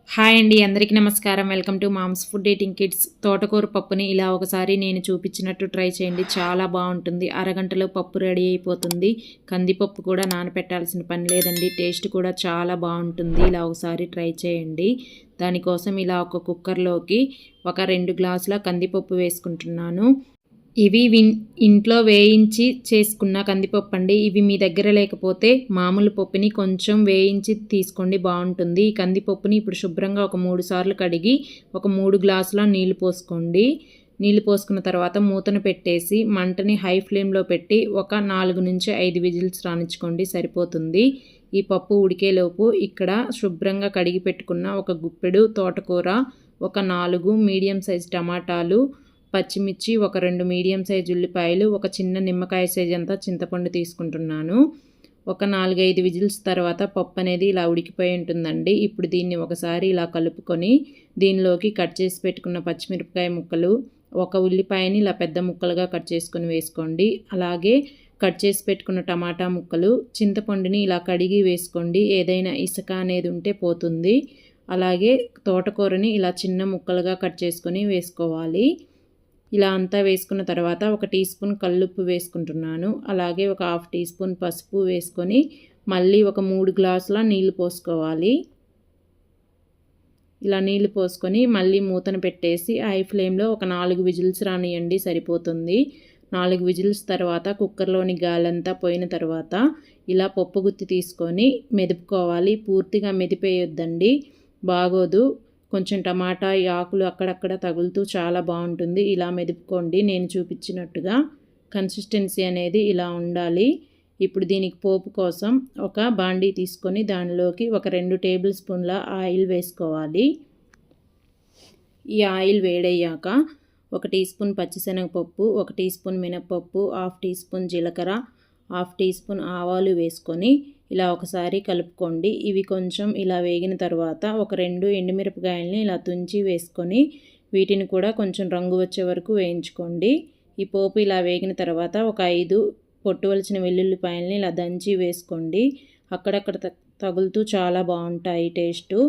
Hi అండి, అందరికీ నమస్కారం. Welcome to moms food eating kids. తోటకూర పప్పుని ఇలా ఒకసారి నేను చూపించినట్టు ట్రై చేయండి. చాలా బాగుంటుంది. అరగంటలో పప్పు రెడీ అయిపోతుంది. కందిపప్పు కూడా నానపెట్టాల్సిన పని లేదండి. టేస్ట్ కూడా చాలా బాగుంటుంది. ఇలా ఒకసారి ట్రై చేయండి. దానికోసం ఇలా ఒక కుక్కర్లోకి ఒక 2 గ్లాసుల కందిపప్పు వేసుకుంటున్నాను. ఇవి ఇంట్లో వేయించి చేసుకున్న కందిపప్పు అండి. ఇవి మీ దగ్గర లేకపోతే మామూలు పప్పుని కొంచెం వేయించి తీసుకోండి, బాగుంటుంది. ఈ కందిపప్పుని ఇప్పుడు శుభ్రంగా ఒక 3 సార్లు కడిగి ఒక 3 గ్లాసుల నీళ్లు పోసుకోండి. నీళ్లు పోసుకున్న తర్వాత మూతను పెట్టేసి మంటని హై ఫ్లేమ్లో పెట్టి ఒక 4 నుంచి 5 విజిల్స్ రానిచ్చుకోండి, సరిపోతుంది. ఈ పప్పు ఉడికేలోపు ఇక్కడ శుభ్రంగా కడిగి పెట్టుకున్న ఒక గుప్పెడు తోటకూర, ఒక 4 మీడియం సైజ్ టమాటాలు, పచ్చిమిర్చి, ఒక 2 మీడియం సైజు ఉల్లిపాయలు, ఒక చిన్న నిమ్మకాయ సైజ్ అంతా చింతపండు తీసుకుంటున్నాను. ఒక 4-5 విజిల్స్ తర్వాత పప్పు అనేది ఇలా ఉడికిపోయి ఉంటుందండి. ఇప్పుడు దీన్ని ఒకసారి ఇలా కలుపుకొని దీనిలోకి కట్ చేసి పెట్టుకున్న పచ్చిమిరపకాయ ముక్కలు, ఒక ఉల్లిపాయని ఇలా పెద్ద ముక్కలుగా కట్ చేసుకొని వేసుకోండి. అలాగే కట్ చేసి పెట్టుకున్న టమాటా ముక్కలు, చింతపండుని ఇలా కడిగి వేసుకోండి. ఏదైనా ఇసుక అనేది ఉంటే పోతుంది. అలాగే తోటకూరని ఇలా చిన్న ముక్కలుగా కట్ చేసుకొని వేసుకోవాలి. ఇలా అంతా వేసుకున్న తర్వాత ఒక టీ స్పూన్ కల్లుప్పు వేసుకుంటున్నాను. అలాగే ఒక 1/2 టీ స్పూన్ పసుపు వేసుకొని మళ్ళీ ఒక 3 గ్లాసుల నీళ్లు పోసుకోవాలి. ఇలా నీళ్లు పోసుకొని మళ్ళీ మూతను పెట్టేసి హై ఫ్లేమ్లో ఒక 4 విజిల్స్ రానియండి, సరిపోతుంది. 4 విజిల్స్ తర్వాత కుక్కర్లోని గాలంతా పోయిన తర్వాత ఇలా పప్పు గుత్తి తీసుకొని మెదుపుకోవాలి. పూర్తిగా మెదిపేయొద్దండి, బాగోదు. కొంచెం టమాటా ఈ ఆకులు అక్కడక్కడ తగులుతూ చాలా బాగుంటుంది. ఇలా మెదుపుకోండి నేను చూపించినట్టుగా. కన్సిస్టెన్సీ అనేది ఇలా ఉండాలి. ఇప్పుడు దీనికి పోపు కోసం ఒక బాండీ తీసుకొని దానిలోకి ఒక 2 టేబుల్ స్పూన్ల ఆయిల్ వేసుకోవాలి. ఈ ఆయిల్ వేడయ్యాక ఒక టీ స్పూన్ పచ్చిశనగపప్పు, ఒక టీ స్పూన్ మినపప్పు, 1/2 టీ స్పూన్ జీలకర్ర, 1/2 టీ స్పూన్ ఆవాలు వేసుకొని ఇలా ఒకసారి కలుపుకోండి. ఇవి కొంచెం ఇలా వేగిన తర్వాత ఒక 2 ఎండుమిరపకాయలని ఇలా తుంచి వేసుకొని వీటిని కూడా కొంచెం రంగు వచ్చే వరకు వేయించుకోండి. ఈ పోపు ఇలా వేగిన తర్వాత ఒక 5 పొట్టు వలిచిన వెల్లుల్లిపాయలని ఇలా దంచి వేసుకోండి. అక్కడక్కడ తగులుతూ చాలా బాగుంటాయి టేస్టు.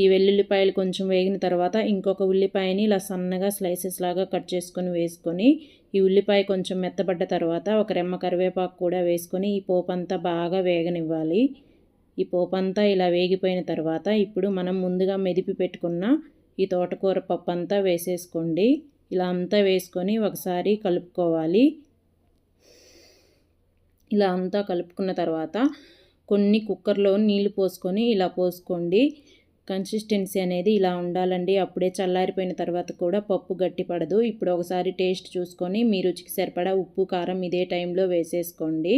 ఈ వెల్లుల్లిపాయలు కొంచెం వేగిన తర్వాత ఇంకొక ఉల్లిపాయని ఇలా సన్నగా స్లైసెస్ లాగా కట్ చేసుకొని వేసుకొని ఈ ఉల్లిపాయ కొంచెం మెత్తబడ్డ తర్వాత ఒక రెమ్మ కరివేపాకు కూడా వేసుకొని ఈ పోపంతా బాగా వేగనివ్వాలి. ఈ పోపంతా ఇలా వేగిపోయిన తర్వాత ఇప్పుడు మనం ముందుగా మెదిపి పెట్టుకున్న ఈ తోటకూర పప్పు అంతా వేసేసుకోండి. ఇలా అంతా వేసుకొని ఒకసారి కలుపుకోవాలి. ఇలా అంతా కలుపుకున్న తర్వాత కొన్ని కుక్కర్లో నీళ్లు పోసుకొని ఇలా పోసుకోండి. కన్సిస్టెన్సీ అనేది ఇలా ఉండాలండి. అప్పుడే చల్లారిపోయిన తర్వాత కూడా పప్పు గట్టి పడదు. ఇప్పుడు ఒకసారి టేస్ట్ చూసుకొని మీ రుచికి సరిపడా ఉప్పు, కారం ఇదే టైంలో వేసేసుకోండి.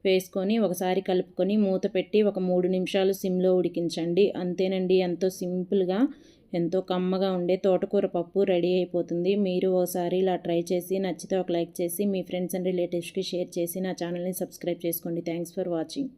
వేసుకొని ఒకసారి కలుపుకొని మూత పెట్టి ఒక 3 నిమిషాలు సిమ్లో ఉడికించండి. అంతేనండి, ఎంతో సింపుల్గా ఎంతో కమ్మగా ఉండే తోటకూర పప్పు రెడీ అయిపోతుంది. మీరు ఒకసారి ఇలా ట్రై చేసి నచ్చితే ఒక లైక్ చేసి మీ ఫ్రెండ్స్ అండ్ రిలేటివ్స్కి షేర్ చేసి నా ఛానల్ని సబ్స్క్రైబ్ చేసుకోండి. Thanks for watching.